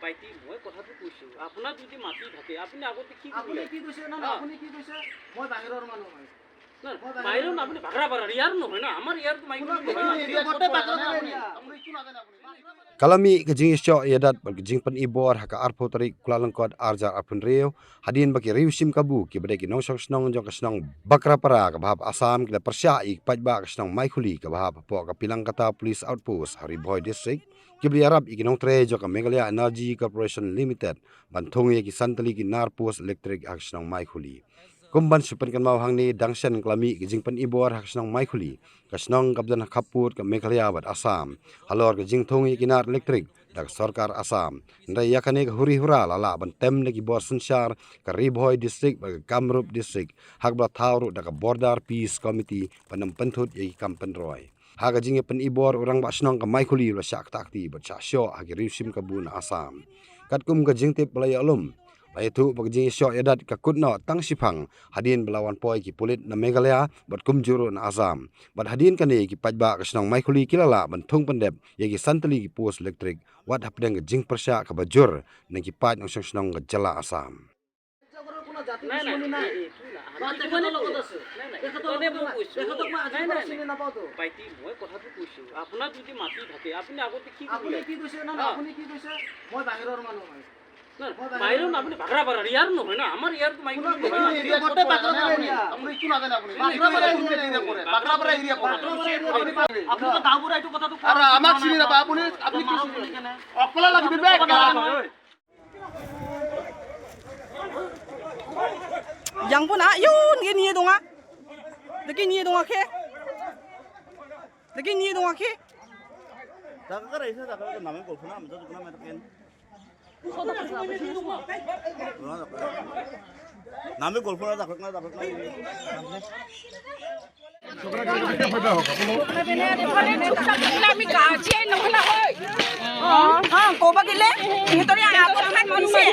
পাইতি মই কথাটো কৈছো আপোনাৰ যদি মাটি থাকে আপুনি আগতে কি আপুনি কৰিলে কি কৈছে না আপুনি কি কৈছে মই বাহিৰৰ মানুহ হয় বাহিৰৰ আপুনি ভাগৰা পাৰা ইয়াৰ নহয় না আমাৰ ইয়াৰ তো mic Kalami kajing isyo yadat kajing pan ibor haka arpo tarik kulalangkot arjar apun reo hadin baki riu sim kabu ki badai ki nongsong snong jong kasnong bakra para ka bahap asam ki persya ik pajba kasnong maikuli ka bahap po ka pilang kata police outpost hari boy district ki bri arab ikinong tre jo ka Meghalaya Energy Corporation Limited banthong ye ki santali ki nar post electric kasnong maikuli kumban supan kan mau hangni dangsen klami kijing pan ibor hakasnong maikuli kasnong kabdan khapur ka Meghalaya bat Assam halor kijing thongi kinar electric dak sarkar Assam ndai yakane ka huri hura lala ban tem ki bor sunshar ka Riboy district ba Kamrup district hakbla thawru dak border peace committee panam panthut ye kampan roy haga jinge pan ibor orang ba snong ka maikuli lo syak takti ba cha syo hagi riusim ka bun Assam katkum ka jingte play alum Laitu pagjing syok yadat kakut no tang sipang hadin belawan poi ki pulit na Meghalaya bat kumjuru na Assam bat hadin kani ki pajba kasnong maikuli kilala bantung pendep ye ki santali ki post electric wat hapdeng ke jing persya ka bajur na ki paj ng snong ke jala Assam পাইতি মই কথাটো কৈছো আপোনাৰ যদি মাটি থাকে আপুনি আগতে কি আপুনি কৰিলে কি কৈছে না আপুনি কি কৈছে মই বাহিৰৰ মানুহ হয় বাহিৰৰ আপুনি ভাগৰা পাৰা ইয়াৰ নহয় না আমাৰ ইয়াৰ তো মাইক আমাক চিনি নাপায় আপুনি আপুনি অকলে লাগিব yang pun ah yun gini dong ah lagi ni dong ah ke lagi ni dong ah ke Dapat kan raisa dapat kan namanya golf na, macam tu kan macam kan. Namanya golf na dapat na. ক'ব গ'লে সিহঁতৰে আগত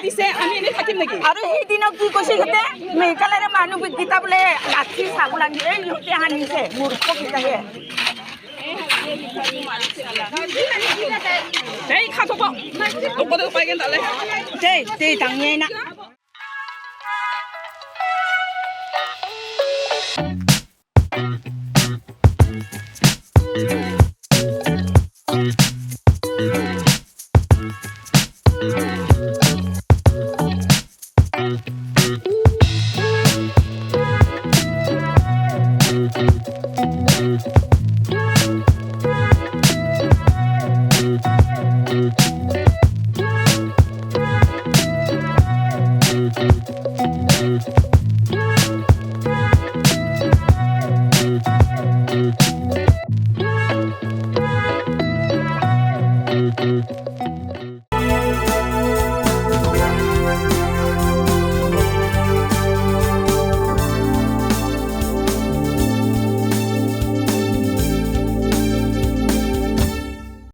দিছে আমি এনেই থাকিম নেকি আৰু সেইদিনক কি কৈছে সিহঁতে মেঘালয়ৰ মানুহকেইটা বোলে লাঠি চাব লাগে সিহঁতে আনিছে মূৰ্খ কেইটাহে এই খাব ওপৰতে পাই কেন তালে দেই ডাঙিয়াই না Thank you.